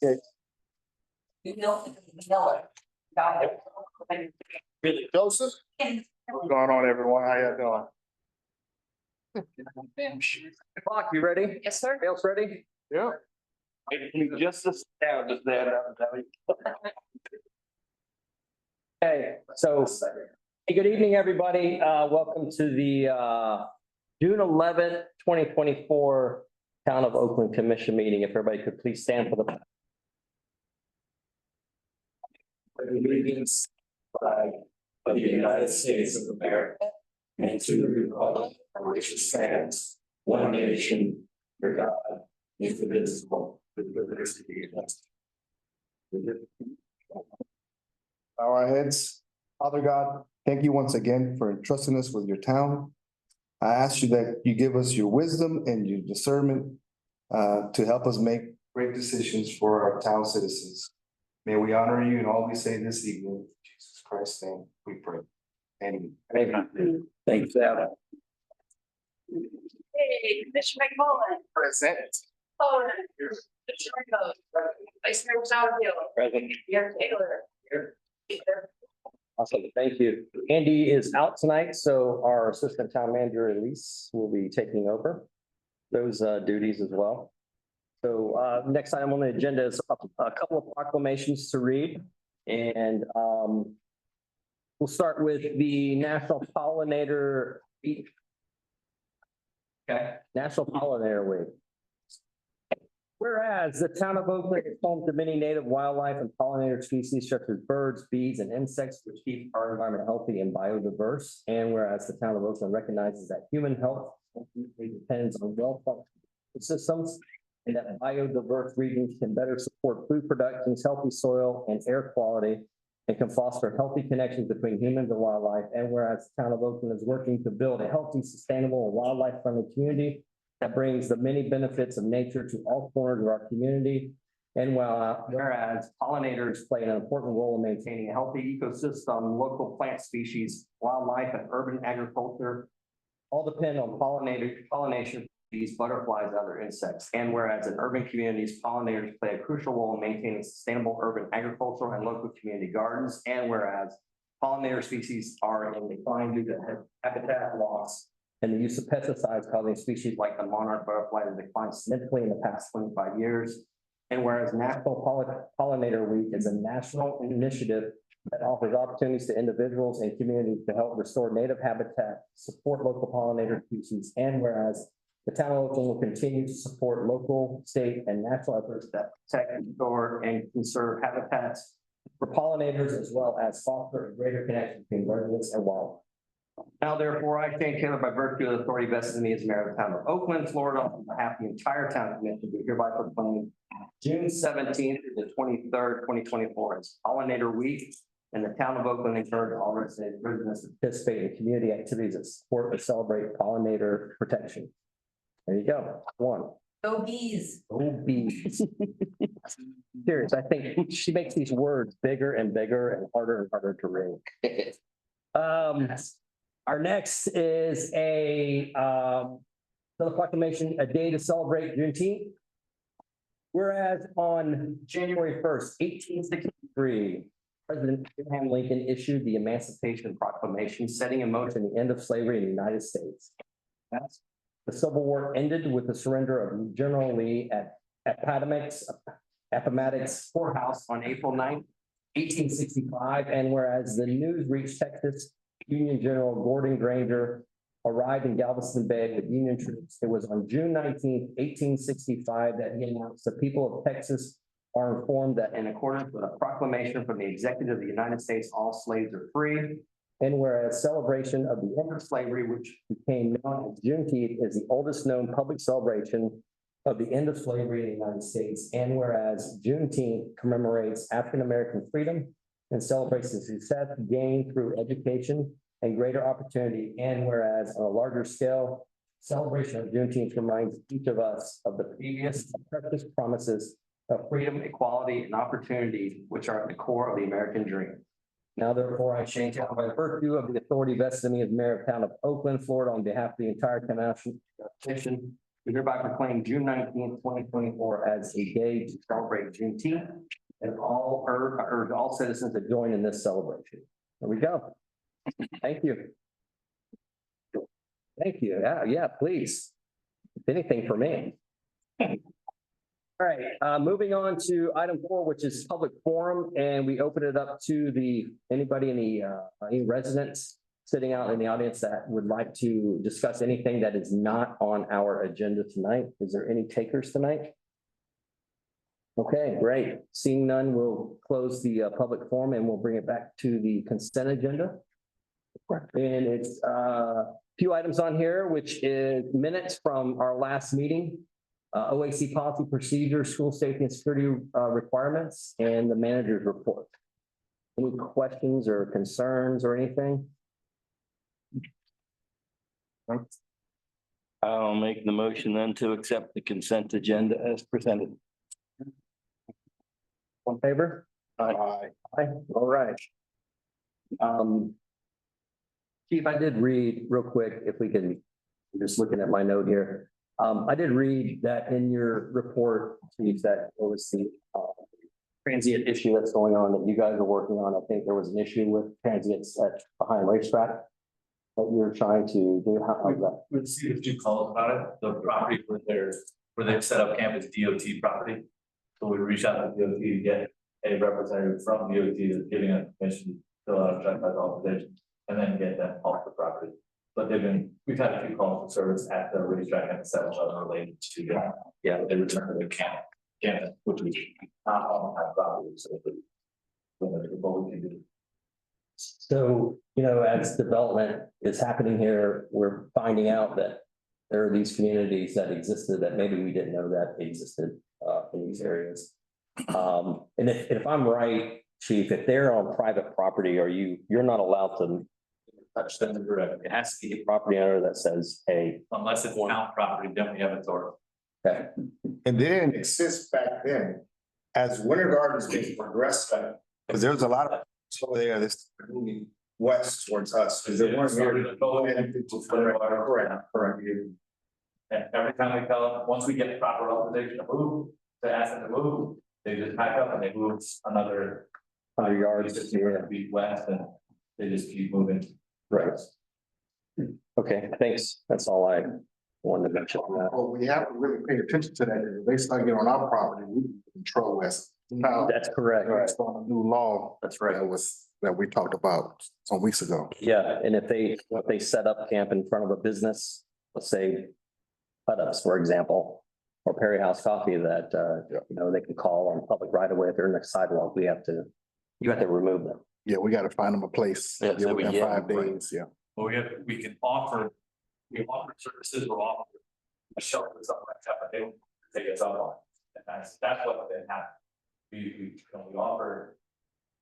Joseph? What's going on, everyone? How you doing? Clock, you ready? Yes, sir. Else ready? Yeah. Just a sound, just that. Okay, so, hey, good evening, everybody. Welcome to the June 11th, 2024 Town of Oakland Commission meeting. If everybody could please stand for the allegiance flag of the United States of America and to the republic for which it stands, one nation, under God, indivisible, with liberty and justice. Bow our heads. Father God, thank you once again for entrusting us with your town. I ask you that you give us your wisdom and your discernment to help us make great decisions for our town citizens. May we honor you in all we say this evening. In Jesus Christ's name, we pray. Amen. Amen. Thanks, Adam. Hey, Commissioner McMullen. Present. Oh, Commissioner Rose. Vice Mayor Southfield. Present. Mayor Taylor. Here. Awesome, thank you. Andy is out tonight, so our Assistant Town Manager Elise will be taking over those duties as well. So next item on the agenda is a couple of proclamations to read. And we'll start with the National Pollinator Week. Okay, National Pollinator Week. Whereas the town of Oakland is home to many native wildlife and pollinator species such as birds, bees, and insects, which keep our environment healthy and biodiverse. And whereas the town of Oakland recognizes that human health ultimately depends on well-functioning systems, and that biodiverse regions can better support food productions, healthy soil and air quality, and can foster healthy connections between humans and wildlife. And whereas the town of Oakland is working to build a healthy, sustainable, and wildlife-friendly community that brings the many benefits of nature to all corners of our community. And whereas pollinators play an important role in maintaining a healthy ecosystem, local plant species, wildlife, and urban agriculture all depend on pollination, bees, butterflies, and other insects. And whereas in urban communities, pollinators play a crucial role in maintaining sustainable urban agriculture and local community gardens. And whereas pollinator species are in decline due to habitat loss and the use of pesticides causing species like the monarch butterfly to decline significantly in the past 25 years. And whereas National Pollinator Week is a national initiative that offers opportunities to individuals and communities to help restore native habitat, support local pollinator species. And whereas the town of Oakland will continue to support local, state, and national efforts that protect, restore, and conserve habitats for pollinators, as well as foster a greater connection between residents and wildlife. Now, therefore, I thank Taylor by virtue of the authority vested in me as mayor of the town of Oakland, Florida, on behalf of the entire town commission, we hereby proclaim June 17th to the 23rd, 2024 as Pollinator Week. And the town of Oakland encourage all residents to participate in community activities that support and celebrate pollinator protection. There you go. One. Go bees. Oh, bees. Serious, I think she makes these words bigger and bigger and harder to read. Our next is another proclamation, a day to celebrate Juneteenth. Whereas on January 1st, 1863, President Abraham Lincoln issued the Emancipation Proclamation, setting in motion the end of slavery in the United States. The Civil War ended with the surrender of General Lee at Appomattox Courthouse on April 9th, 1865. And whereas the news reached Texas, Union General Gordon Granger arrived in Galveston Bay with Union troops. It was on June 19th, 1865, that he announced the people of Texas are informed that in accordance with a proclamation from the Executive of the United States, all slaves are free. And whereas celebration of the end of slavery, which became known as Juneteenth, is the oldest known public celebration of the end of slavery in the United States. And whereas Juneteenth commemorates African-American freedom and celebrates the success gained through education and greater opportunity. And whereas on a larger scale, celebration of Juneteenth reminds each of us of the previous precious promises of freedom, equality, and opportunity, which are at the core of the American dream. Now, therefore, I change it by virtue of the authority vested in me as mayor of the town of Oakland, Florida, on behalf of the entire commission, We hereby proclaim June 19th, 2024 as a day to celebrate Juneteenth and all urge all citizens to join in this celebration. There we go. Thank you. Thank you. Yeah, please. If anything for me. All right, moving on to item 4, which is public forum, and we open it up to anybody in any residents sitting out in the audience that would like to discuss anything that is not on our agenda tonight. Is there any takers tonight? Okay, great. Seeing none, we'll close the public forum and we'll bring it back to the consent agenda. And it's a few items on here, which is minutes from our last meeting. OAC policy procedure, school safety and security requirements, and the manager's report. Any questions or concerns or anything? I'll make the motion then to accept the consent agenda as presented. One favor? Aye. Aye, all right. Chief, I did read real quick, if we can, I'm just looking at my note here. I did read that in your report, Chief, that there was the transient issue that's going on that you guys are working on. I think there was an issue with transients at behind racetrack that you're trying to do. How's that? We received a few calls about it. The property where they've set up camp is DOT property. So we reached out to DOT to get a representative from DOT that's giving us permission to fill out a check authorization and then get them off the property. But we've had a few calls for service at the racetrack and the 7-Eleven related to that. Yeah, they returned to the camp, which we not on that property. So what we can do. So, as development is happening here, we're finding out that there are these communities that existed that maybe we didn't know that existed in these areas. And if I'm right, Chief, if they're on private property, you're not allowed to touch them. Correct. It has to be a property owner that says, hey. Unless it's town property, then we have authority. Okay. And they didn't exist back then as Winter Gardens being progressed, because there was a lot of over there that's moving west towards us. Because they weren't here. Correct. And every time we tell them, once we get proper authorization to move, to ask them to move, they just pack up and they move another 100 yards. 200 feet west and they just keep moving. Right. Okay, thanks. That's all I wanted to mention on that. Well, we have to really pay attention to that. If they start getting on our property, we control West. Now, That's correct. that's on a new law That's right. that we talked about some weeks ago. Yeah, and if they set up camp in front of a business, let's say Huttups, for example, or Perry House Coffee that, they can call on public right away if they're in the sidewalk, you have to remove them. Yeah, we gotta find them a place. Yeah, so within we- 5 right. days, yeah. Well, we can offer services, we'll offer a shelter or something like that, but they don't take us up on. And that's what then happened. We offer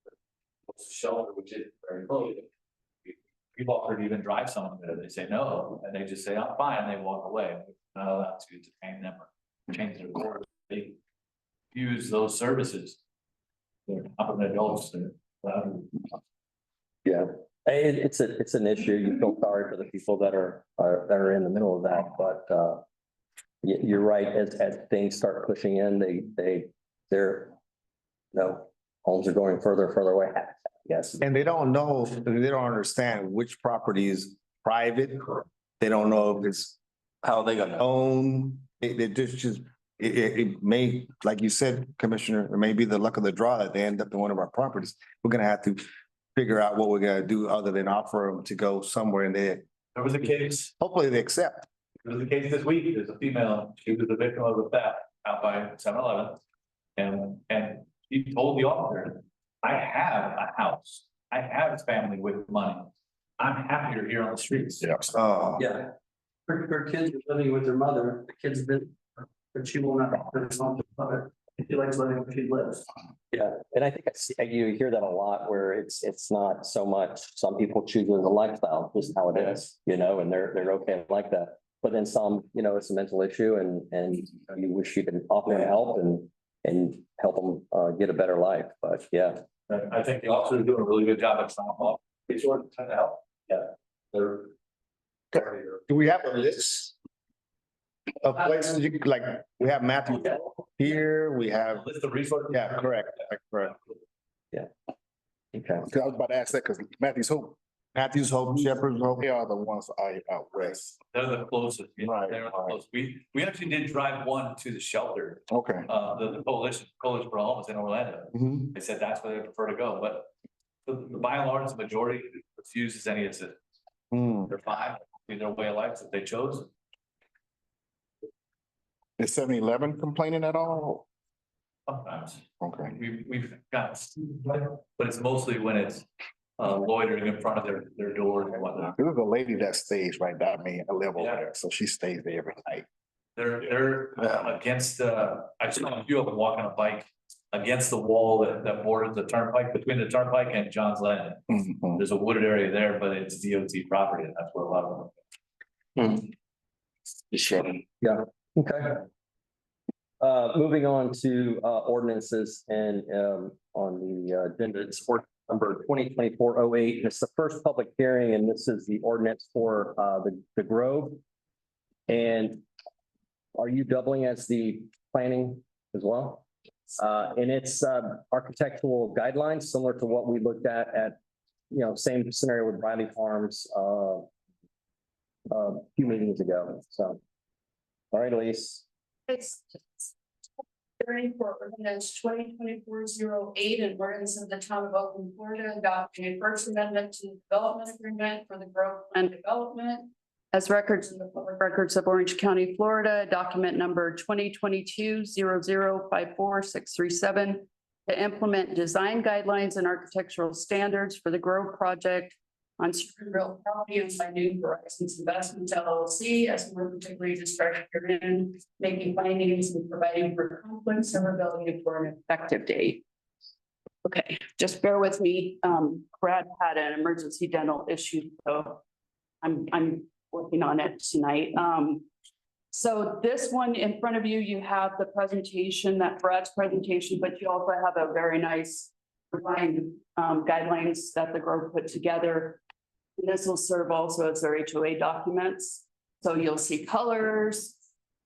a shelter, which is very close. We've offered to even drive someone there, they say no, and they just say, I'm fine, and they walk away. We're not allowed to detain them or change their course. They use those services. They're not adults. Yeah, it's an issue. You feel sorry for the people that are in the middle of that, but you're right. As things start pushing in, their homes are going further and further away. Yes, And they don't know, they don't understand which property is private. They don't know if it's How are they gonna know? owned. It may, like you said, Commissioner, it may be the luck of the draw that they end up in one of our properties. We're gonna have to figure out what we're gonna do other than offer them to go somewhere and There was a case, hopefully they accept. there was a case this week, there's a female, she was the victim of a theft out by 7-Eleven. And she told the officer, I have a house, I have a family with money. I'm happier here on the streets. Yeah. Oh, Yeah. Her kids are living with her mother, the kids have been, but she will not offer this home to her mother. She likes living where she lives. yeah, and I think you hear that a lot where it's not so much. Some people choose it as a lifestyle, just how it is, and they're okay like that. But then some, it's a mental issue, and you wish you could offer them help and help them get a better life. But yeah. And I think the officers are doing a really good job at signing off. It's sort of trying to help. Yeah. They're. do we have a list? of places you could, like, we have Matthew here, we have, List of resources. yeah, correct, correct. Okay. 'Cause I was about to ask that, because Matthews Hope, Shepherd's Hope, they are the ones out west. They're the closest. Yeah, Right, they're the right. closest. We actually did drive one to the shelter, Okay. the coalition for homeless in Orlando. Mhm. They said that's where they prefer to go, but by and large, the majority refuses any assistance. Hmm. They're fine, in their way of life that they chose. Is 7-Eleven complaining at all? Sometimes Okay. we've got, but it's mostly when it's loitering in front of their doors and whatnot. There's a lady that stays right down me, I live over Yeah. there, so she stays there every night. They're against, I saw a few of them walking a bike against the wall that borders the turnpike, between the turnpike and John's Landing. Mhm. There's a wooded area there, but it's DOT property, and that's where a lot of them. Okay. Moving on to ordinances and on the agenda, it's ordinance number 2024-08. It's the first public hearing, and this is the ordinance for the Grove. And are you doubling as the planning as well? And it's architectural guidelines similar to what we looked at, same scenario with Riley Farms a few meetings ago, so. All right, Elise. It's hearing for ordinance 2024-08, and ordinance of the town of Oakland, Florida, adopting a first amendment to the development agreement for the Grove Plan Development as records in the public records of Orange County, Florida, document number 2022-0054-637 to implement design guidelines and architectural standards for the Grove project on certain real property owned by New Horizons Investments LLC, as more particularly described herein, making findings and providing for conflict severability for an effective date. Okay, just bear with me. Brad had an emergency dental issue, so I'm working on it tonight. So this one in front of you, you have the presentation, that Brad's presentation, but you also have a very nice refined guidelines that the Grove put together. And this will serve also as their HOA documents. So you'll see colors,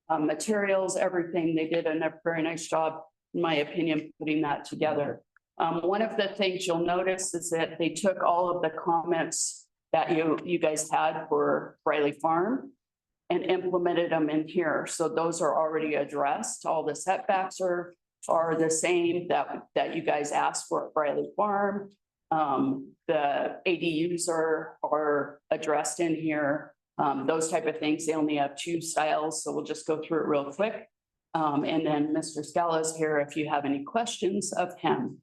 materials, everything. They did a very nice job, in my opinion, putting that together. One of the things you'll notice is that they took all of the comments that you guys had for Riley Farm and implemented them in here. So those are already addressed. All the setbacks are the same that you guys asked for at Riley Farm. The ADUs are addressed in here. Those type of things. They only have 2 styles, so we'll just go through it real quick. And then Mr. Scala is here if you have any questions of him.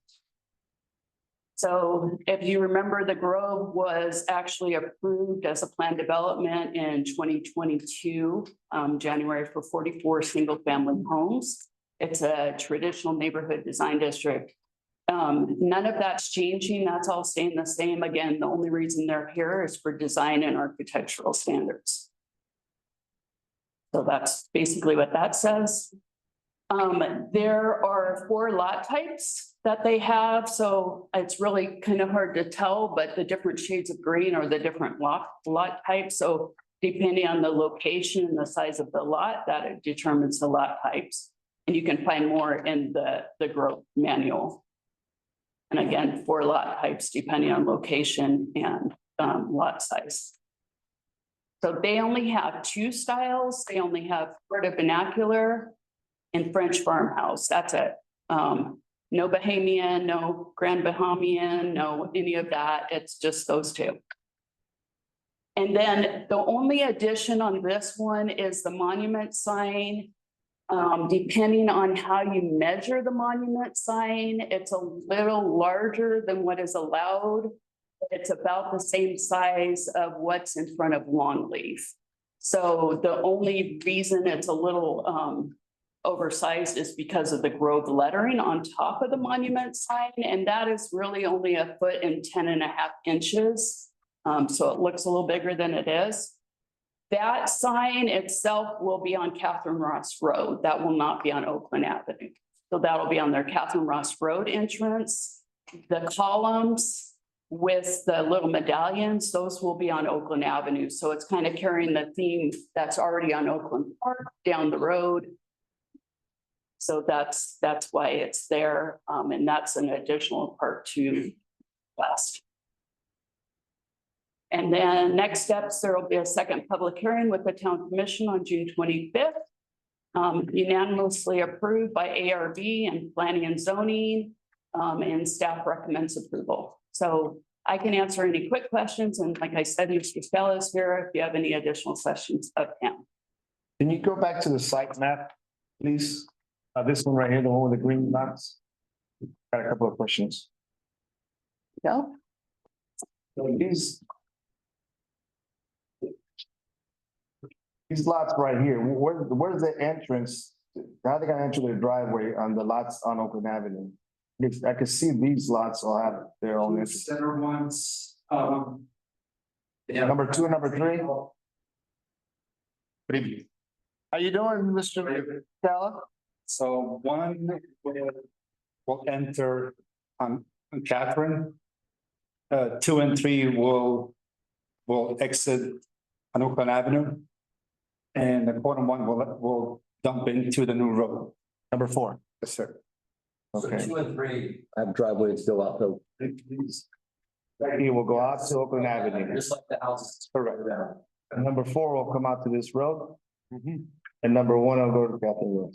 So if you remember, the Grove was actually approved as a planned development in 2022, January, for 44 single-family homes. It's a traditional neighborhood design district. None of that's changing. That's all staying the same. Again, the only reason they're here is for design and architectural standards. So that's basically what that says. There are 4 lot types that they have, so it's really kind of hard to tell, but the different shades of green are the different lot types. So depending on the location and the size of the lot, that it determines the lot types. And you can find more in the Grove manual. And again, 4 lot types depending on location and lot size. So they only have 2 styles. They only have Florida vernacular and French farmhouse. That's it. No Bahamian, no Grand Bahamian, no any of that. It's just those 2. And then the only addition on this one is the monument sign. Depending on how you measure the monument sign, it's a little larger than what is allowed. It's about the same size of what's in front of Longleaf. So the only reason it's a little oversized is because of the Grove lettering on top of the monument sign, and that is really only 1 foot and 10.5 inches. So it looks a little bigger than it is. That sign itself will be on Catherine Ross Road. That will not be on Oakland Avenue. So that'll be on their Catherine Ross Road entrance. The columns with the little medallions, those will be on Oakland Avenue. So it's kind of carrying the theme that's already on Oakland Park down the road. So that's why it's there. And that's an additional part to West. And then next steps, there will be a second public hearing with the town commission on June 25th. Unanimously approved by ARB and planning and zoning, and staff recommends approval. So I can answer any quick questions. And like I said, Mr. Stella is here if you have any additional questions of him. Can you go back to the site map, please? This one right here, the one with the green dots. Got a couple of questions. No? So these lots right here, where's the entrance? How they gonna enter their driveway on the lots on Oakland Avenue? Because I can see these lots will have their own entrance. Center ones, Number 2 and number 3. Good evening. How you doing, Mr. Stella? So one will enter on Catherine. 2 and 3 will exit on Oakland Avenue. And the corner one will dump into the new road. Number 4. Yes, sir. So Okay. 2 and 3 have driveways go out, so Right here will go out to Oakland Avenue. just like the houses. Correct. And number 4 will come out to this road. And number 1 will go to Catherine Road.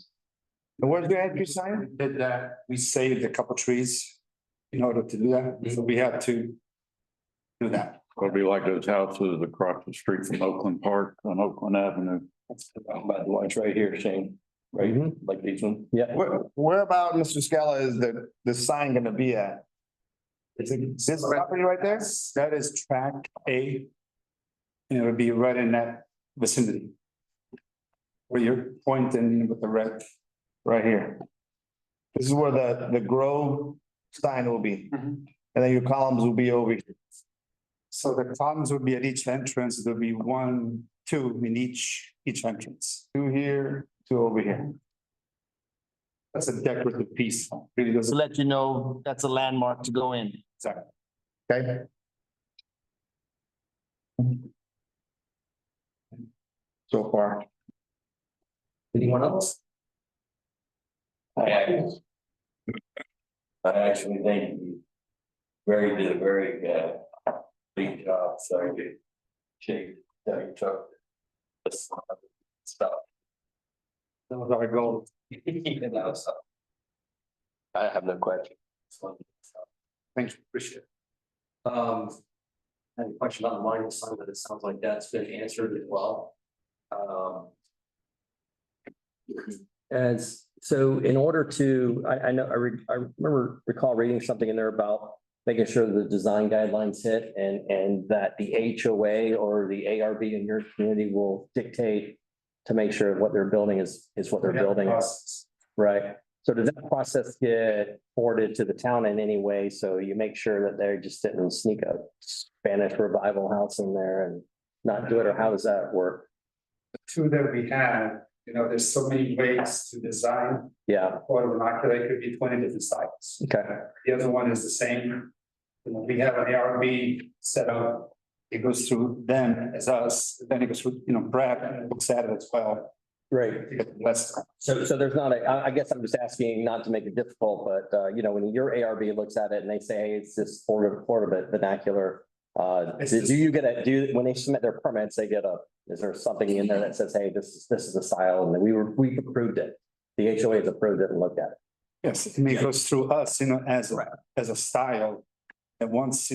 And where's the entry sign? Did that, we saved a couple trees in order to do that, so we had to do that. It'll be like those houses across the street from Oakland Park on Oakland Avenue. By the ones right here, Shane, right? Like these ones. Yeah. Where about, Mr. Scala, is the sign gonna be at? Is it this property right there? That is track A. And it'll be right in that vicinity. Where you're pointing with the red. Right here. This is where the Grove sign will be. And then your columns will be over here. So the columns would be at each entrance, there'll be 1, 2 in each entrance. 2 here, 2 over here. That's a decorative piece, really To doesn't. let you know, that's a landmark to go in. Sorry. Okay? So far. Anyone else? I actually think you did a very big job, so you shake, you took this stuff. That was our goal. I have no question. Thank you, appreciate it. I had a question about the line of sight, but it sounds like that's been answered as well. As, so in order to, I know, I recall reading something in there about making sure the design guidelines hit and that the HOA or the ARB in your community will dictate to make sure what they're building is what they're building. Right. So does that process get forwarded to the town in any way? So you make sure that they just didn't sneak a Spanish revival house in there and not do it, or how does that work? The 2 that we have, there's so many ways to design. Yeah, Or vernacular, it could be 20 different styles. okay, The other one is the same. We have an ARB set up. It goes through them as us, then it goes through, Brad looks at it as well. great. To get the less. So there's not I guess I'm just asking not to make it difficult, but when your ARB looks at it and they say, hey, it's this Florida vernacular. Do you get when they submit their permits, is there something in there that says, hey, this is the style, and we approved it? The HOA has approved it and looked at it. Yes, and it goes through us, as a style. And once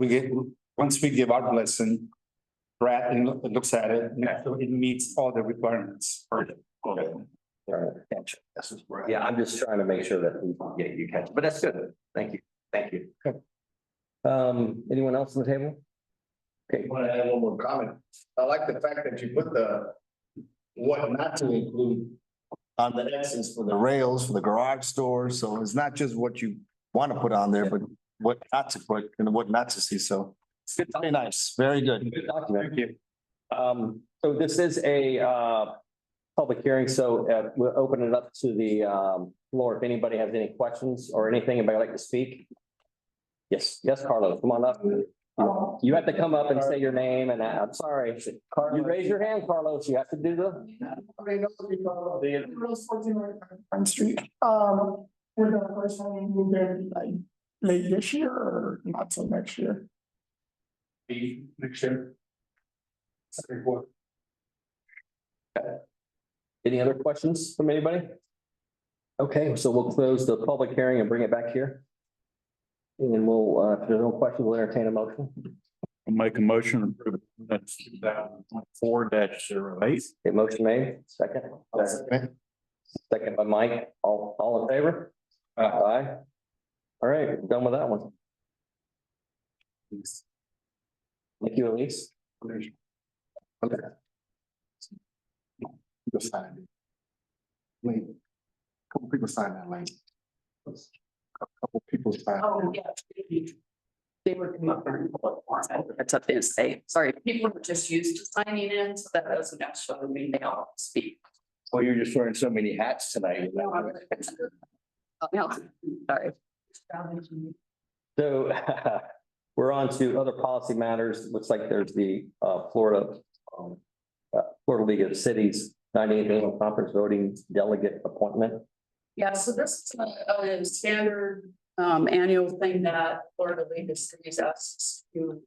we give our blessing, Brad looks at it, and it meets all the requirements. Yeah, I'm just trying to make sure that you catch it, but that's good. Thank you. Anyone else on the table? Okay, I want to add one more comment. I like the fact that you put what not to include on the X's for the rails, for the garage doors. So it's not just what you want to put on there, but what not to put and what not to see. So it's very nice, very good. good document. Thank you. So this is a public hearing, so we'll open it up to the floor. If anybody has any questions or anything, anybody like to speak? Yes, yes, Carlos, come on up. You have to come up and say your name and I'm sorry. You raise your hand, Carlos. You have to do the. Front Street. We're the first one move in like late this year or not till next year. Next year. Any other questions from anybody? Okay, so we'll close the public hearing and bring it back here. And we'll, if there's no questions, we'll entertain a motion. I'll make a motion to approve. That's 2024-08. A motion made, second. Second by Mike, all in favor? Aye. All right, done with that one. Thank you, Elise. People sign it. Link. Couple people sign that link. Couple people sign. Oh, yeah. They were coming up during public forum. That's up there, say, sorry, people were just used to signing in, so that doesn't actually mean they all speak. Well, you're just wearing so many hats tonight. No, sorry. So we're on to other policy matters. Looks like there's the Florida League of Cities 98th Annual Conference Voting Delegate Appointment. Yeah, so this is a standard annual thing that Florida League of Cities asks to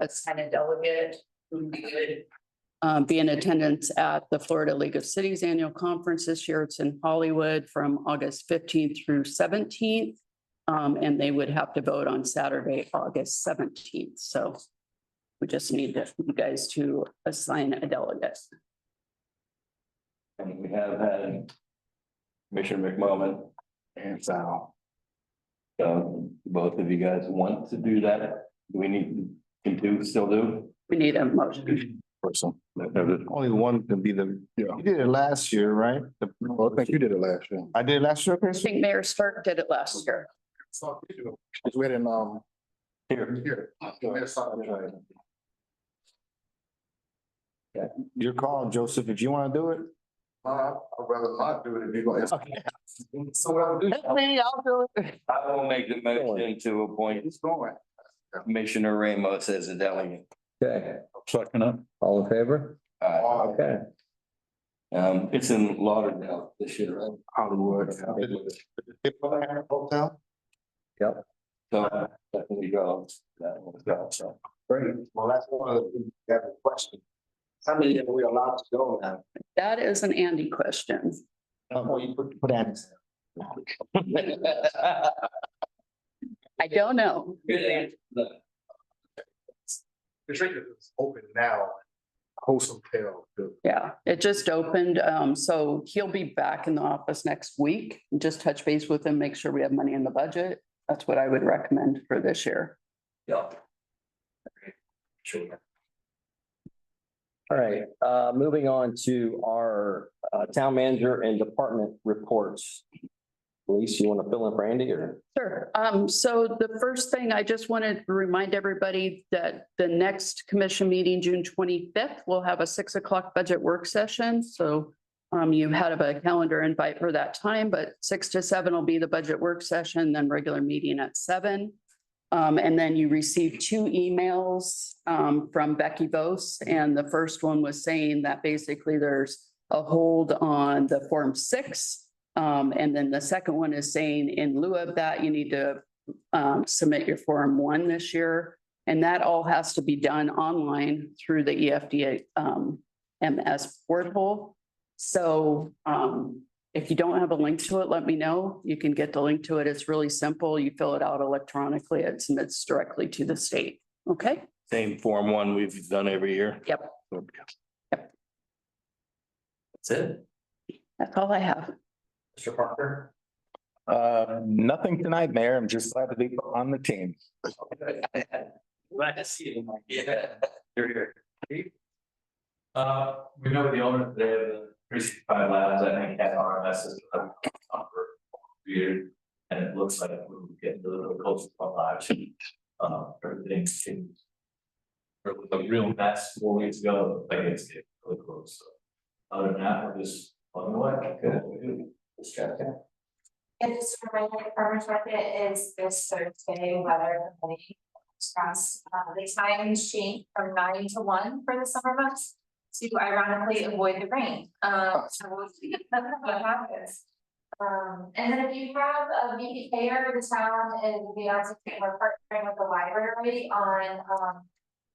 assign a delegate who would be in attendance at the Florida League of Cities Annual Conference this year. It's in Hollywood from August 15th through 17th. And they would have to vote on Saturday, August 17th. So we just need you guys to assign a delegate. And we have had Commissioner McMullen And so. both of you guys want to do that? Do we need to still do? We need a motion. Person. Only one can be the, you did it last year, right? Well, I think you did it last year. I did it last year, I Chris? think Mayor Stark did it last year. It's waiting, here. Your call, Joseph, if you wanna do it. I'd rather not do it if you're gonna. So what I'll do. I'll do it. I will make the motion to appoint It's going. Commissioner Ramos as a delegate. Okay, Second up. all in favor? Okay. It's in Lauderdale this year, right? Hollywood. Hotel? Yep. So definitely go. That one go, so. Great. Well, that's one of the things that have a question. How many are we allowed to go now? That is an Andy question. Well, you put Andy's. I don't know. It's open now. Host hotel. Yeah, it just opened. So he'll be back in the office next week. Just touch base with him, make sure we have money in the budget. That's what I would recommend for this year. Yeah. Sure. All right, moving on to our town manager and department reports. Elise, you want to fill in for Andy or? Sure. So the first thing I just wanted to remind everybody that the next commission meeting, June 25th, we'll have a 6 o'clock budget work session. So you had a calendar invite for that time, but 6 to 7 will be the budget work session, then regular meeting at 7. And then you received 2 emails from Becky Vos, and the first one was saying that basically there's a hold on the Form 6. And then the second one is saying in lieu of that, you need to submit your Form 1 this year. And that all has to be done online through the EFDA MS portal. So if you don't have a link to it, let me know. You can get the link to it. It's really simple. You fill it out electronically. It submits directly to the state. Okay? Same Form 1 we've done every year. Yep. That's it. That's all I have. Mr. Parker? Nothing tonight, Mayor. I'm just glad to be on the team. Glad to see you. Yeah, you're here. We know the owner today of the 365 Labs, I think, had RMS system for years. And it looks like we're getting a little closer to live. Everything seems. It was a real mess 4 weeks ago, like it's getting really close. So other than that, we're just on the way. Good. And just a reminder, farmer's market is this Thursday, weather permitting. The times change from 9 to 1 for the summer months to ironically avoid the rain. So we'll see what happens. And then if you have a VPK or the town and we also we're partnering with the library on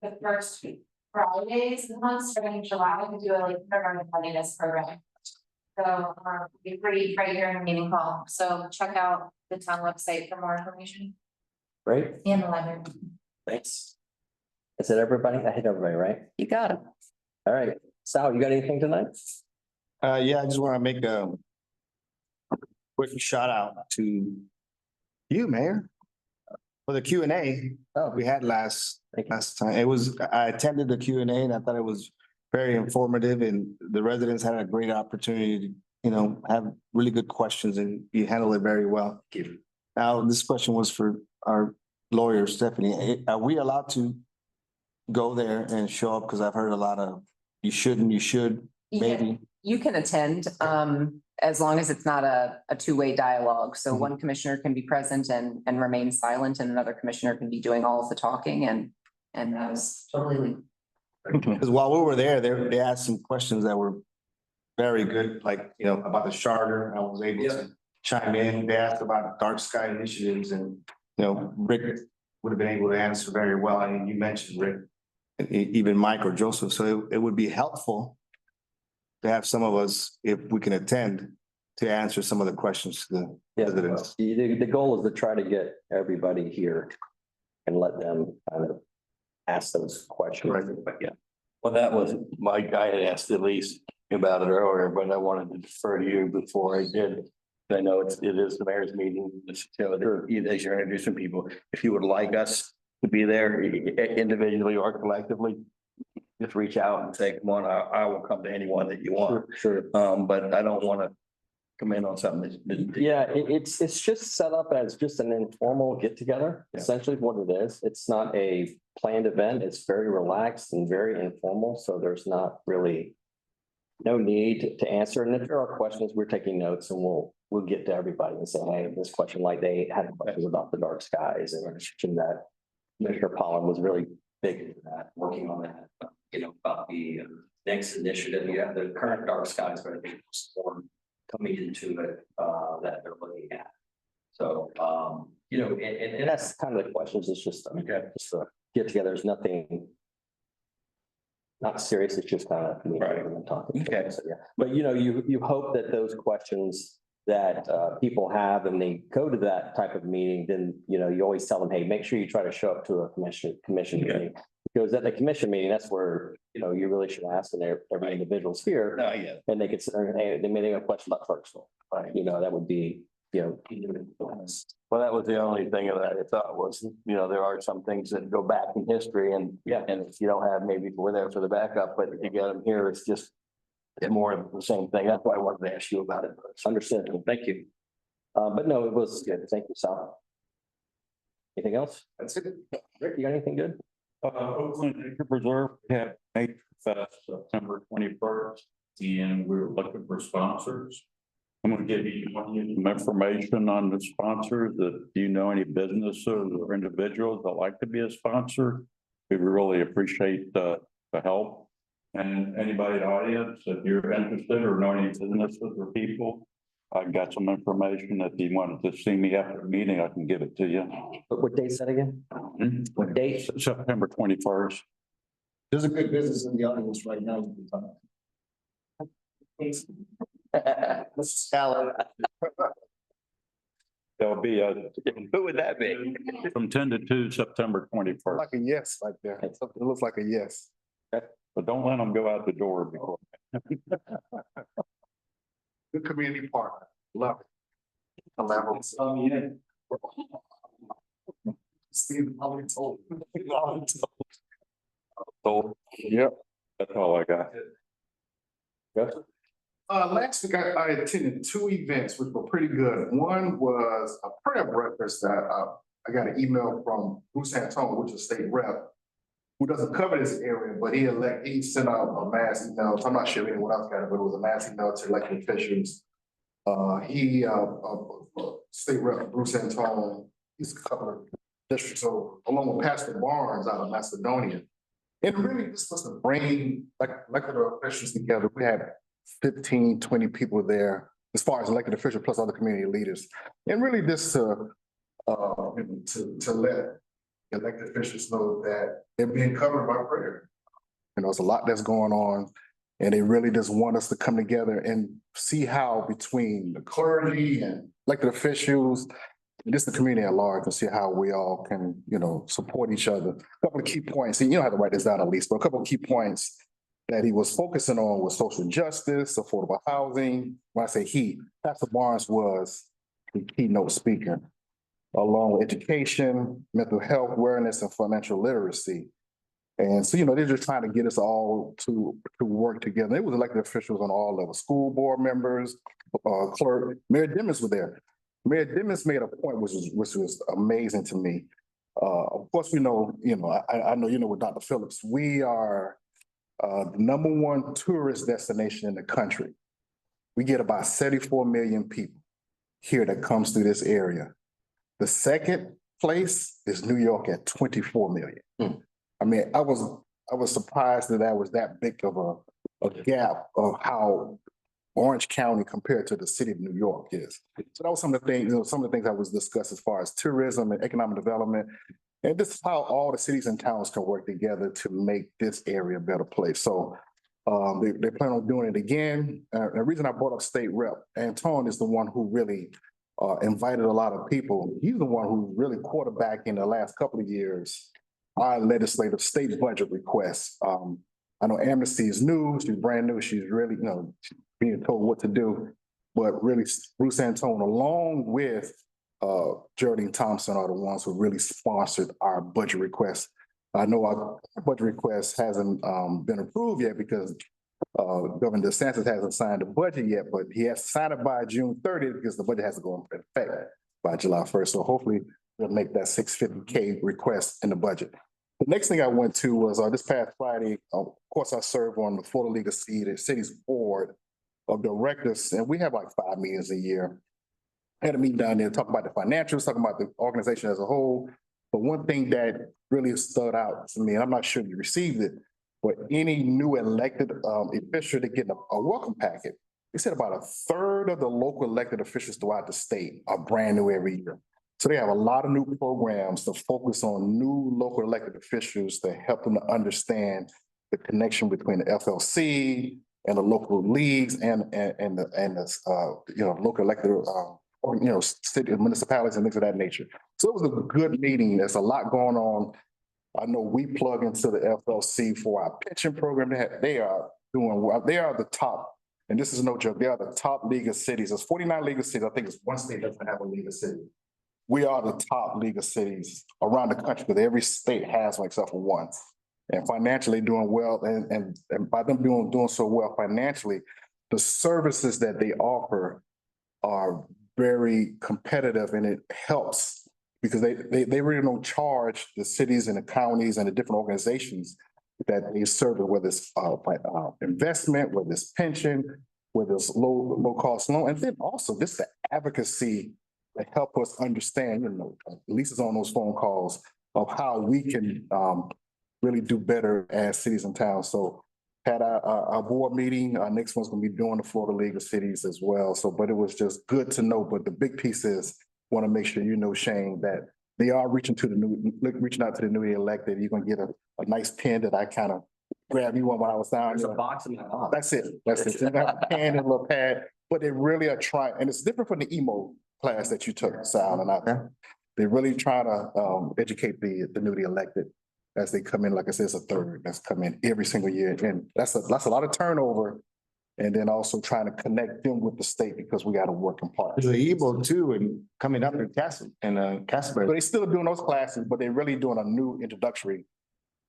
the first Fridays of the month starting in July to do a like program readiness program. So be free right here in the meeting hall. So check out the town website for more information Great, and the library. thanks. Is it everybody? I hit everybody, right? You got it. All right, Sal, you got anything tonight? Yeah, I just want to make a quick shout out to you, Mayor, for the Q and A Oh, we had last thank you. time. I attended the Q and A and I thought it was very informative and the residents had a great opportunity to, have really good questions and you handled it very well. Thank you. Now, this question was for our lawyer, Stephanie. Are we allowed to go there and show up? Because I've heard a lot of, you shouldn't, you should, maybe. You can attend, as long as it's not a two-way dialogue. So one commissioner can be present and remain silent and another commissioner can be doing all of the talking and that was totally legal. Because while we were there, they asked some questions that were very good, like, about the charter. I was able to chime in. They asked about dark sky initiatives and, Rick would have been able to answer very well. I mean, you mentioned Rick, and even Mike or Joseph. So it would be helpful to have some of us, if we can attend, to answer some of the questions to the residents. The goal is to try to get everybody here and let them kind of ask those questions. Right. But yeah, Well, that was, Mike, I had asked Elise about it earlier, but I wanted to defer to you before I did. I know it is the mayor's meeting, as you're introducing people. If you would like us to be there individually or collectively, just reach out and say, come on, I will come to anyone that you want. sure. But I don't want to come in on something that. Yeah, it's just set up as just an informal get together, essentially what it is. It's not a planned event. It's very relaxed and very informal. So there's not really no need to answer. And if there are questions, we're taking notes and we'll get to everybody and say, hey, this question, like they had questions about the dark skies and that Commissioner Pollen was really big into that, working on that, about the next initiative. You have the current dark skies, but I think there's more coming into it that they're looking at. So, and that's kind of the questions. It's just, just a get together. There's nothing not serious. It's just kind of and talking. Okay. So, yeah. But you hope that those questions that people have and they go to that type of meeting, then you always tell them, hey, make sure you try to show up to a commission meeting. Because at the commission meeting, that's where you really should ask, and every individual's here. No, yeah. And they could sit there and, hey, they may have a question about Clarksville. Right. That would be, Well, that was the only thing that I thought was, there are some things that go back in history and if you don't have, maybe we're there for the backup, but if you get them here, it's just more of the same thing. That's why I wanted to ask you about it. Understood. Thank you. But no, it was good. Thank you, Sal. Anything else? That's it. Rick, you got anything good? Oakland Nature Preserve had Nature Fest September 21st, and we're looking for sponsors. I'm gonna give you some information on the sponsors. That do you know any businesses or individuals that like to be a sponsor? We would really appreciate the help. And anybody in the audience, if you're interested or know any businesses or people, I've got some information. If you wanted to see me after the meeting, I can give it to you. What date is that again? What date? September 21st. There's a good business in the audience right now. Alan. There'll be Who would that be? from 10 to 2, September 21st. Like a yes right there. It looks like a yes. But don't let them go out the door before. Good community partner. Love it. Elaborate. Steve, how many told? So, yep, that's all I got. Last week I attended 2 events which were pretty good. One was a prayer breakfast that I got an email from Bruce Antone, which is state rep, who doesn't cover this area, but he sent out a mass email. So I'm not sure anyone else got it, but it was a mass email to elected officials State Rep Bruce Antone, he's covered districts, so along with Pastor Barnes out of Macedonia. And really, this was to bring elected officials together. We had 15, 20 people there, as far as elected officials plus other community leaders. And really just to let elected officials know that they're being covered by prayer. You know, there's a lot that's going on. And they really just want us to come together and see how between the clergy and elected officials, just the community at large, and see how we all can, you know, support each other. A couple of key points, and you don't have to write this down at least, but a couple of key points that he was focusing on was social justice, affordable housing. When I say he, Pastor Barnes was the keynote speaker, along with education, mental health awareness, and financial literacy. And so, you know, they're just trying to get us all to work together. It was elected officials on all levels, school board members, clerk. Mayor Dimmons was there. Mayor Dimmons made a point which was amazing to me. Of course, we know, I know, with Dr. Phillips, we are the #1 tourist destination in the country. We get about 74 million people here that comes through this area. The second place is New York at 24 million. I mean, I was surprised that was that big of a gap of how Orange County compared to the city of New York is. So that was some of the things that was discussed as far as tourism and economic development. And this is how all the cities and towns can work together to make this area a better place. So they plan on doing it again. The reason I brought up State Rep Antone is the one who really invited a lot of people. He's the one who really quarterbacked in the last couple of years our legislative state budget requests. I know Amnesty is new, she's brand new, she's really, being told what to do. But really, Bruce Antone, along with Geraldine Thompson, are the ones who really sponsored our budget request. I know our budget request hasn't been approved yet because Governor DeSantis hasn't signed the budget yet, but he has to sign it by June 30th because the budget has to go into effect by July 1st. So hopefully we'll make that $650K request in the budget. The next thing I went to was this past Friday. Of course, I serve on the Florida League of Cities board of directors, and we have like 5 meetings a year. I had a meeting down there, talk about the financials, talking about the organization as a whole. But one thing that really stood out to me, and I'm not sure if you received it, but any new elected official to get a welcome packet. They said about 1/3 of the local elected officials throughout the state are brand new every year. So they have a lot of new programs to focus on new local elected officials to help them to understand the connection between the FLC and the local leagues and the local elected city municipalities and things of that nature. So it was a good meeting. There's a lot going on. I know we plug into the FLC for our pension program. They are doing well. They are the top, and this is no joke. They are the top league of cities. There's 49 league of cities. I think it's one state doesn't have a league of cities. We are the top league of cities around the country because every state has one except for one. And financially doing well, and by them doing so well financially, the services that they offer are very competitive, and it helps because they really don't charge the cities and the counties and the different organizations that they serve, whether it's investment, whether it's pension, whether it's low cost loan, and then also just the advocacy to help us understand, Lisa's on those phone calls of how we can really do better as cities and towns. So had our board meeting, our next one's gonna be doing the Florida League of Cities as well. So, but it was just good to know. But the big piece is, want to make sure Shane, that they are reaching out to the newly elected. You're gonna get a nice pen that I kind of grabbed you on when I was down. There's a box in my box. That's it. So you have a pen and a little pad, but they really are trying, and it's different from the emo class that you took, Sal, and they're really trying to educate the newly elected as they come in. Like I said, it's a 1/3 that's come in every single year, and that's a lot of turnover. And then also trying to connect them with the state because we got to work in part. There's the Igbo too, and coming up in Casper. So they still doing those classes, but they're really doing a new introductory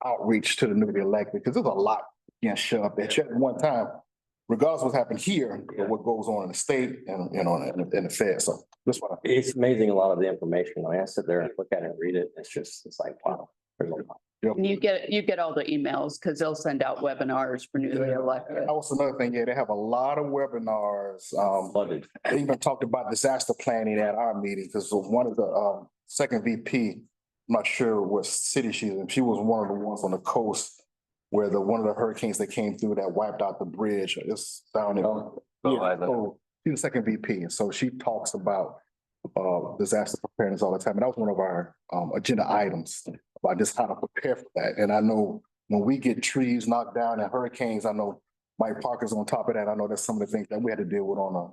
outreach to the newly elected because there's a lot getting shoved at you at one time, regardless of what's happened here, or what goes on in the state and in the Fed. So this one, It's amazing, a lot of the information. When I sit there and look at it and read it, it's like, wow, there's a lot. And you get all the emails because they'll send out webinars for newly elected. That was another thing, yeah, they have a lot of webinars, Flooded. they even talked about disaster planning at our meeting, because one of the, second VP, I'm not sure what city she's in, she was one of the ones on the coast where one of the hurricanes that came through that wiped out the bridge, it's down in. Yeah, so she's the second VP, and so she talks about, disaster preparedness all the time, and that was one of our, agenda items about just how to prepare for that, and I know when we get trees knocked down and hurricanes, I know Mike Parker's on top of that. I know that's some of the things that we had to deal with on a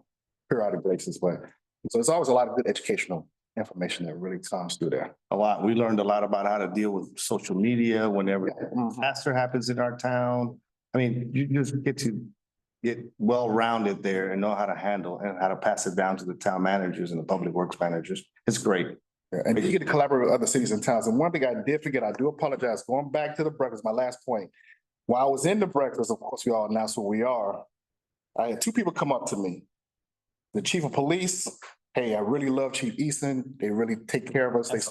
periodic basis, but so it's always a lot of good educational information that really comes through there. A lot. We learned a lot about how to deal with social media whenever disaster happens in our town. I mean, you just get to get well-rounded there and know how to handle and how to pass it down to the town managers and the public works managers. It's great. Yeah, and you get to collaborate with other cities and towns. And one thing I did forget, I do apologize, going back to the breakfast, my last point. While I was in the breakfast, of course, we all announced who we are. I had two people come up to me. The chief of police, hey, I really love Chief Easton. They really take care of us. The chief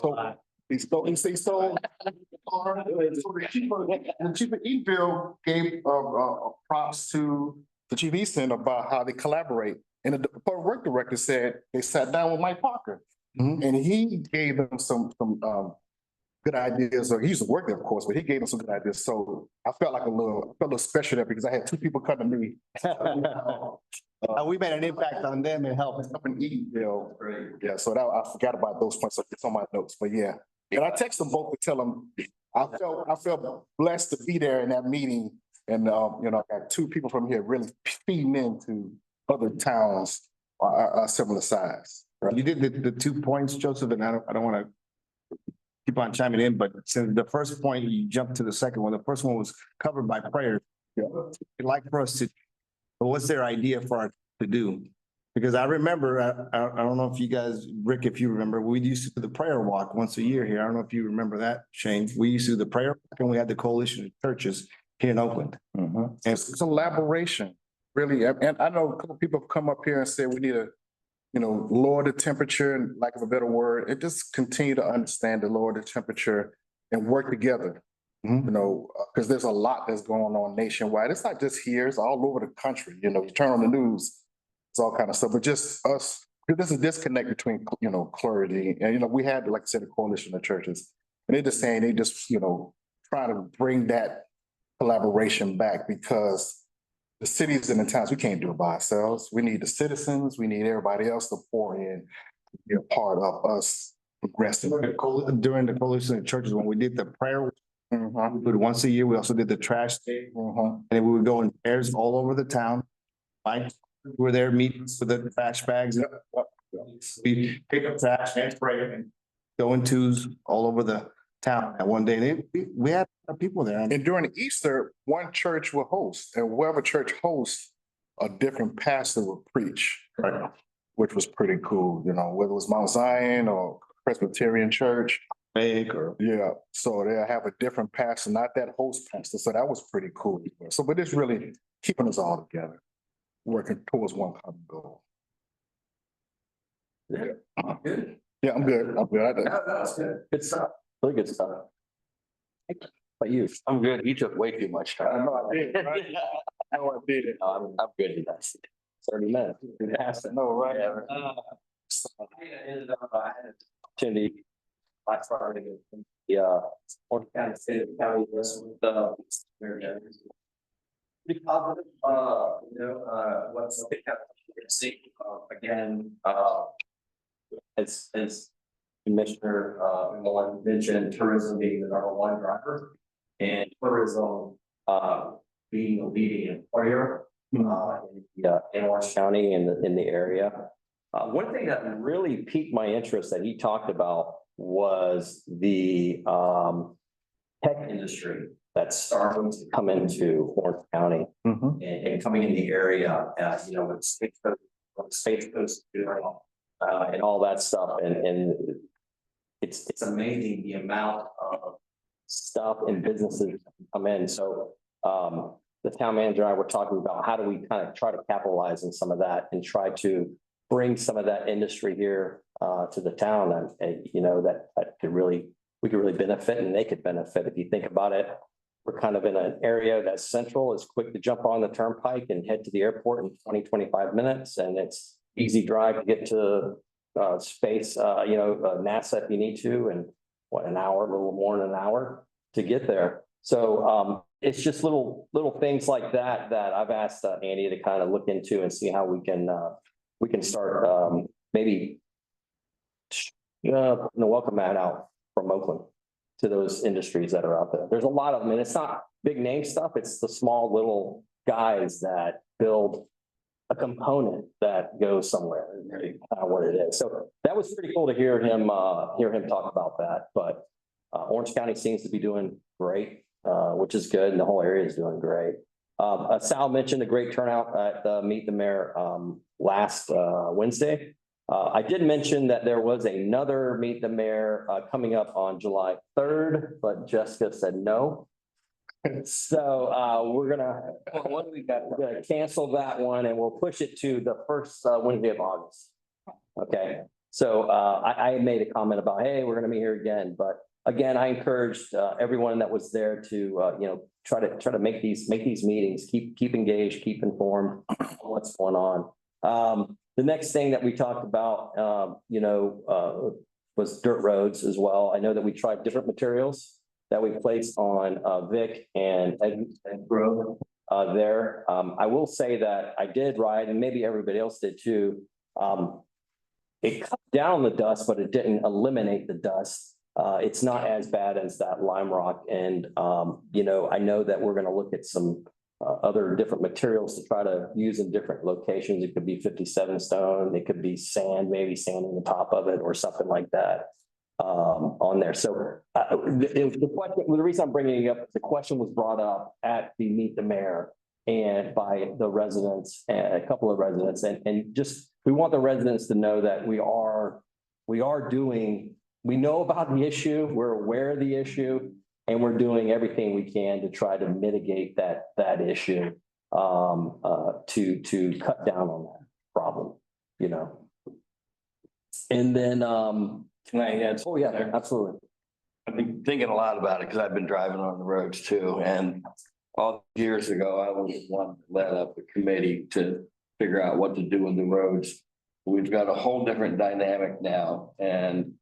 of Eatonville gave props to the Chief Easton about how they collaborate. And the public work director said they sat down with Mike Parker. And he gave them some good ideas, or he used to work there, of course, but he gave them some good ideas. So I felt like a little special there because I had two people come to me. We made an impact on them and helped. Up in Eatonville. Yeah, so that, I forgot about those points. So it's on my notes, but yeah. And I text them both to tell them, I felt blessed to be there in that meeting. And, you know, I got two people from here really feeding into other towns, similar size. Right? You did the 2 points, Joseph, and I don't want to keep on chiming in, but since the first point, you jumped to the second one. The first one was covered by prayer. Yeah. I'd like for us to, but what's their idea for us to do? Because I remember, I don't know if you guys, Rick, if you remember, we used to do the prayer walk once a year here. I don't know if you remember that, Shane. We used to do the prayer walk and we had the coalition of churches here in Oakland. And it's collaboration, really. And I know a couple of people have come up here and said we need to, you know, lower the temperature, and lack of a better word, and just continue to understand to lower the temperature and work together. You know, because there's a lot that's going on nationwide. It's not just here, it's all over the country. You know, you turn on the news, it's all kind of stuff, but just us, there's a disconnect between, you know, clergy and, you know, we had, like I said, a coalition of churches. And they're just saying, they just, you know, trying to bring that collaboration back, because the cities and the towns, we can't do it by ourselves. We need the citizens, we need everybody else to pour in, be a part of us progressing. During the coalition of churches, when we did the prayer, we did it once a year. We also did the trash day. And we would go in pairs all over the town. Mike, we were there meetings with the trash bags. We pick up trash and spray and go in twos all over the town. And one day we had people there. And during Easter, one church will host, and whoever church hosts, a different pastor will preach. Right. Which was pretty cool, you know, whether it was Mount Zion or Presbyterian Church. Yeah, so they have a different pastor, not that host pastor. So that was pretty cool. So, but it's really keeping us all together, working towards one common goal. Yeah. Good. Yeah, I'm good. I'm good. That's good. Good stuff. Really good stuff. But you? I'm good. You took way too much time. I know I did, right? I know I did it. I'm good. That's 30 minutes. I know, right? I ended up, I had an opportunity last Friday, Orange County State County list with the. Pretty positive, what's the see, again, as Commissioner, Mullen mentioned, tourism being the number one driver, and tourism, being a leading employer, in Orange County and in the area. One thing that really piqued my interest that he talked about was the tech industry that's starting to come into Orange County and coming in the area, with Space Coast, and all that stuff. And it's amazing the amount of stuff and businesses that come in. So the town manager and I were talking about how do we kind of try to capitalize on some of that and try to bring some of that industry here to the town, and that could really we could really benefit and they could benefit. If you think about it, we're kind of in an area that's central, is quick to jump on the turnpike and head to the airport in 20-25 minutes. And it's easy drive to get to space, NASA if you need to, and what, an hour, a little more than an hour to get there. So it's just little things like that that I've asked Andy to kind of look into and see how we can start maybe the welcome mat out from Oakland to those industries that are out there. There's a lot of them, and it's not big name stuff. It's the small little guys that build a component that goes somewhere, kind of what it is. So that was pretty cool to hear him talk about that. But Orange County seems to be doing great, which is good, and the whole area is doing great. Sal mentioned a great turnout at Meet the Mayor last Wednesday. I did mention that there was another Meet the Mayor coming up on July 3rd, but Jessica said no. So we're gonna cancel that one, and we'll push it to the first Wednesday of August. Okay, so I made a comment about, hey, we're gonna meet here again, but again, I encouraged everyone that was there to try to make these meetings, keep engaged, keep informed on what's going on. The next thing that we talked about, was dirt roads as well. I know that we tried different materials that we placed on Vic and Ed Grove there. I will say that I did ride, and maybe everybody else did too. It cut down the dust, but it didn't eliminate the dust. It's not as bad as that lime rock. And, I know that we're going to look at some other different materials to try to use in different locations. It could be 57 stone. It could be sand, maybe sanding the top of it or something like that on there. So the reason I'm bringing it up, the question was brought up at the Meet the Mayor and by the residents, a couple of residents, and just, we want the residents to know that we know about the issue, we're aware of the issue, and we're doing everything we can to try to mitigate that issue to cut down on that problem, And then Can I add? oh yeah, absolutely. I've been thinking a lot about it because I've been driving on the roads too, and all years ago, I was one that led up a committee to figure out what to do with the roads. We've got a whole different dynamic now, and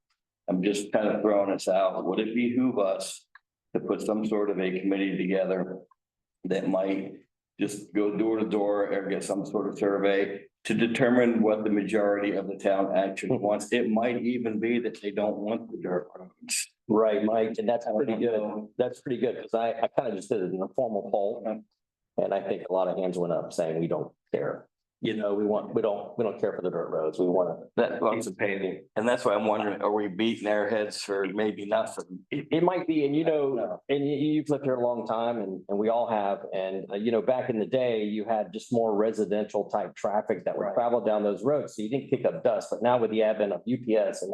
I'm just kind of throwing this out. Would it behoove us to put some sort of a committee together that might just go door to door or get some sort of survey to determine what the majority of the town actually wants? It might even be that they don't want the dirt roads. Right, Mike, and that's pretty good. That's pretty good, because I kind of just did it in a formal poll. And I think a lot of hands went up saying we don't care. We don't care for the dirt roads. We want to. That's what I'm paying. And that's why I'm wondering, are we beating our heads for maybe nothing? It might be, and you've lived here a long time, and we all have. And back in the day, you had just more residential type traffic that would travel down those roads, so you didn't kick up dust. But now with the advent of UPS and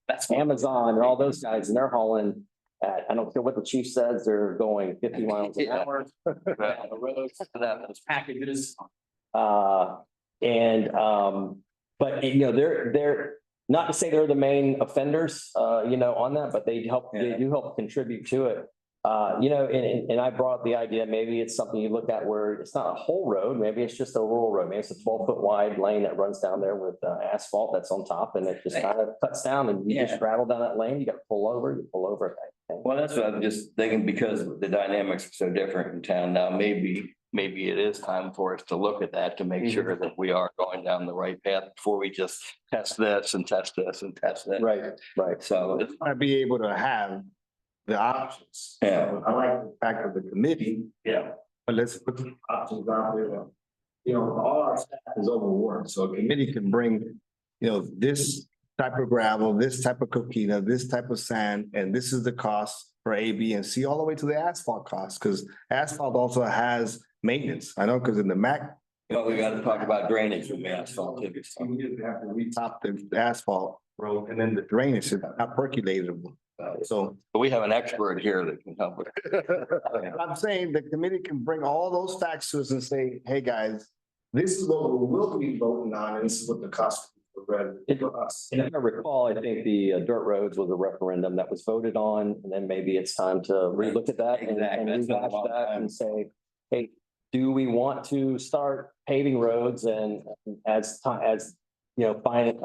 that's Amazon and all those guys, and they're hauling at, I don't care what the chief says, they're going 50 miles an hour. Those packages. But they're not to say they're the main offenders, on that, but they do help contribute to it. And I brought up the idea, maybe it's something you look at where it's not a whole road, maybe it's just a rural road, maybe it's a 12-foot wide lane that runs down there with asphalt that's on top, and it just kind of cuts down, and you just rattle down that lane, you got to pull over. Well, that's what I'm just thinking, because the dynamics are so different in town now. Maybe it is time for us to look at that to make sure that we are going down the right path before we just test this and test this and test that. Right. So Want to be able to have the options. Yeah. I like the fact of the committee, yeah, but let's put the options out there. All our staff is overworked, so a committee can bring, this type of gravel, this type of coquina, this type of sand, and this is the cost for A, B, and C, all the way to the asphalt cost, because asphalt also has maintenance. I know, because in the MAC. well, we got to talk about drainage with the asphalt. We just have to retop the asphalt road, and then the drainage is not percolatable. So But we have an expert here that can help with it. I'm saying the committee can bring all those facts to us and say, hey, guys, this is what we will be voting on, and this is what the cost And if I recall, I think the dirt roads was a referendum that was voted on, and then maybe it's time to relook at that and Exactly. That's been a rehash long that time. and say, hey, do we want to start paving roads and as time, as, you know, find,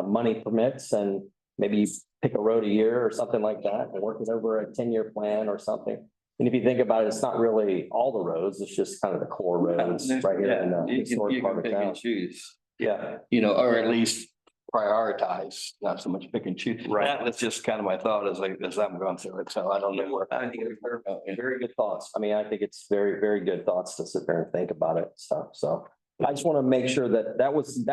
money permits and maybe pick a road a year or something like that and work it over a 10-year plan or something. And if you think about it, it's not really all the roads, it's just kind of the core roads right here in the historic part of town. Choose. Yeah. You know, or at least prioritize, not so much pick and choose. Right. That's just kind of my thought as I'm going through it. So I don't know. Very good thoughts. I mean, I think it's very, very good thoughts to sit there and think about it. So I just want to make sure that that was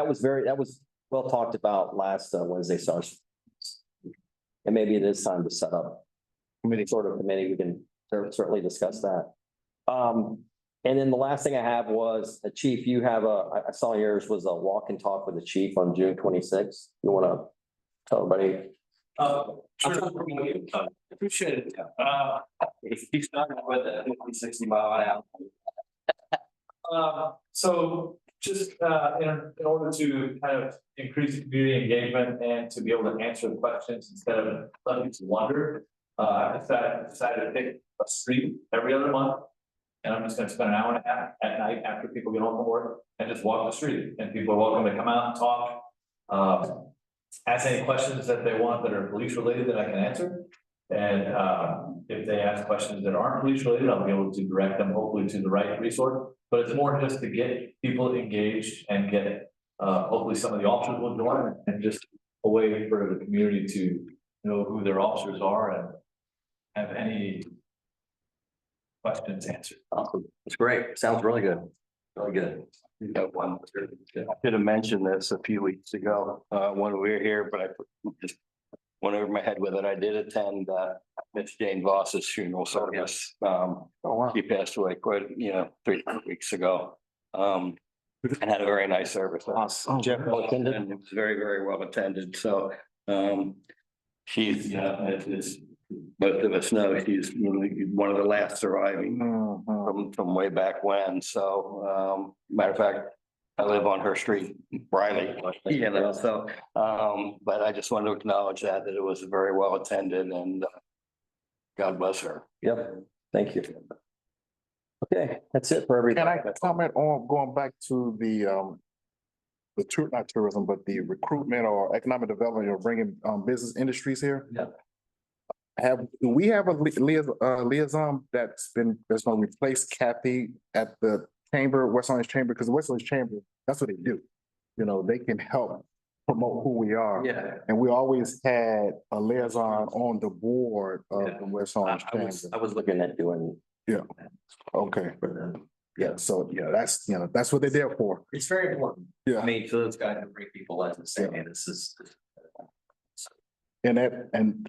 well talked about last Wednesday. So and maybe it is time to set up committee. We can certainly discuss that. And then the last thing I have was, Chief, you have I saw yours was a walk and talk with the chief on June 26th. You want to tell everybody? Appreciate it. He started with a 60 mile an hour. So just in order to kind of increase community engagement and to be able to answer the questions instead of letting people wonder, I decided to pick a street every other month. And I'm just gonna spend an hour and a half at night after people get home from work and just walk the street, and people are welcome to come out and talk. Ask any questions that they want that are police related that I can answer. And if they ask questions that aren't police related, I'll be able to direct them hopefully to the right resource. But it's more just to get people engaged and get hopefully some of the officers will join, and just a way for the community to know who their officers are and have any questions answered. Awesome. It's great. Sounds really good. Really good. I should have mentioned this a few weeks ago, when we were here, but I just went over my head with it. I did attend, Miss Jane Voss's funeral service. She passed away quite, 3 weeks ago. And had a very nice service. Awesome. Jeff attended, and it was very, very well attended. So, she's, as most of us know, she's one of the last surviving from way back when. So, matter of fact, I live on her street, Riley, so, but I just wanted to acknowledge that it was very well attended, and God bless her. Yep. Thank you. Okay, that's it for everybody. Can I comment on going back to not tourism, but the recruitment or economic development or bringing business industries here? Yeah. Do we have a liaison that's going to replace Kathy at the chamber, West Orange Chamber? Because the West Orange Chamber, that's what they do. You know, they can help promote who we are. Yeah. And we always had a liaison on the board of the West Orange Chamber. I was looking at doing. Yeah. Okay. Yeah, so that's that's what they're there for. It's very important. Yeah. I mean, for those guys to bring people in and say, hey, this is. And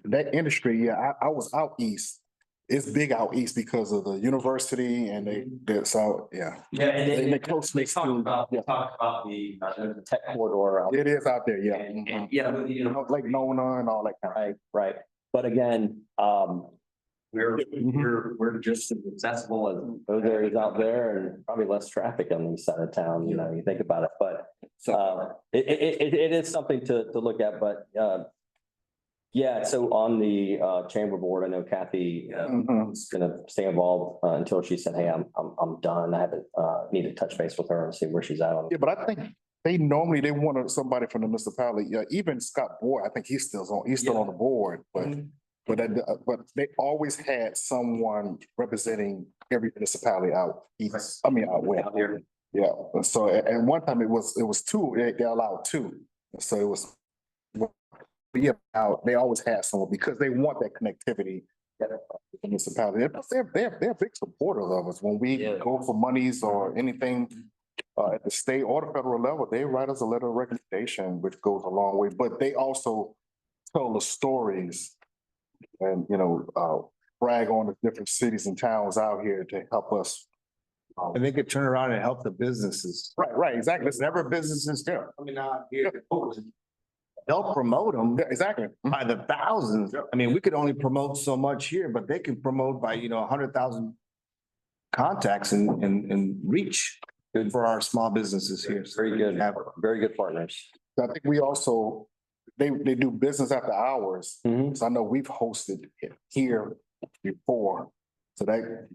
that industry, I was out east. It's big out east because of the university and so, yeah. Yeah, and they closely talk about the tech corridor. It is out there, yeah. And yeah, Like Nona and all that kind of. right. But again, we're just as accessible as those areas out there, and probably less traffic on the east side of town, you think about it, but it is something to look at, but yeah, so on the chamber board, I know Kathy is gonna stay involved until she said, hey, I'm done. I haven't need to touch base with her and see where she's at on. Yeah, but I think they wanted somebody from the municipality. Yeah, even Scott Boyd, I think he's still on the board, but they always had someone representing every municipality out east. I mean, out west. Out here. Yeah. So at one time it was two. They allowed two. So it was. Yeah, they always have someone because they want that connectivity. The municipality, they're big supporters of us when we go for monies or anything at the state or the federal level. They write us a letter of recommendation, which goes a long way. But they also tell the stories and brag on the different cities and towns out here to help us. And they could turn around and help the businesses. Right, exactly. There's never businesses there. I mean, out here. They'll promote them. Yeah, exactly. By the thousands. I mean, we could only promote so much here, but they can promote by, 100,000 contacts and reach. Good for our small businesses here. Very good. Very good partners. I think we also, they do business after hours. Mhm. So I know we've hosted it here before. So that,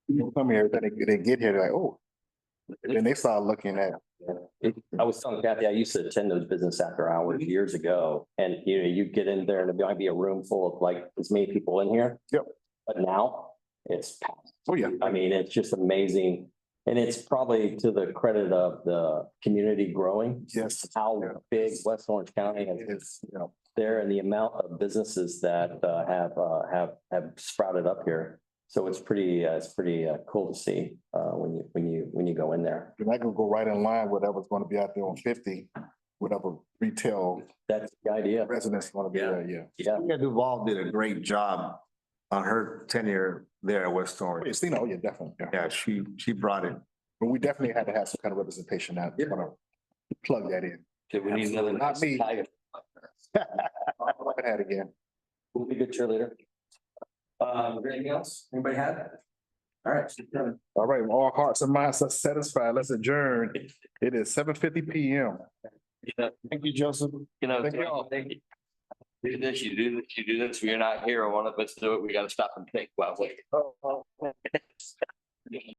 people come here, then they get here, they're like, oh. And then they start looking at, I was telling Kathy, I used to attend those business after hours years ago, and you get in there and there might be a room full of like as many people in here. Yep. But now it's packed. oh yeah, I mean, it's just amazing. And it's probably to the credit of the community growing, yes, how Yeah. big West Orange County has it is, you know. there and the amount of businesses that have sprouted up here. So it's pretty cool to see when you go in there. And I could go right in line with whatever's gonna be out there on 50, whatever retail That's the idea. residents gonna be there, yeah. Yeah. Yeah, Duval did a great job on her tenure there at West Oh, Orange. yeah, Stina, oh yeah, definitely, yeah. Yeah, she brought it. But we definitely had to have some kind of representation now. Yeah. Wanna plug that in. Okay, we need another. Not me. Tiger. I'll look at that again. We'll be a good cheerleader. Anything else? Anybody have? All right. All right, all hearts and minds are satisfied. Let's adjourn. It is 7:50 PM. Thank you, Joseph. You know, Thank you all. do this, you do this, you do this. We're not here. One of us do it. We gotta stop and think. Well, wait.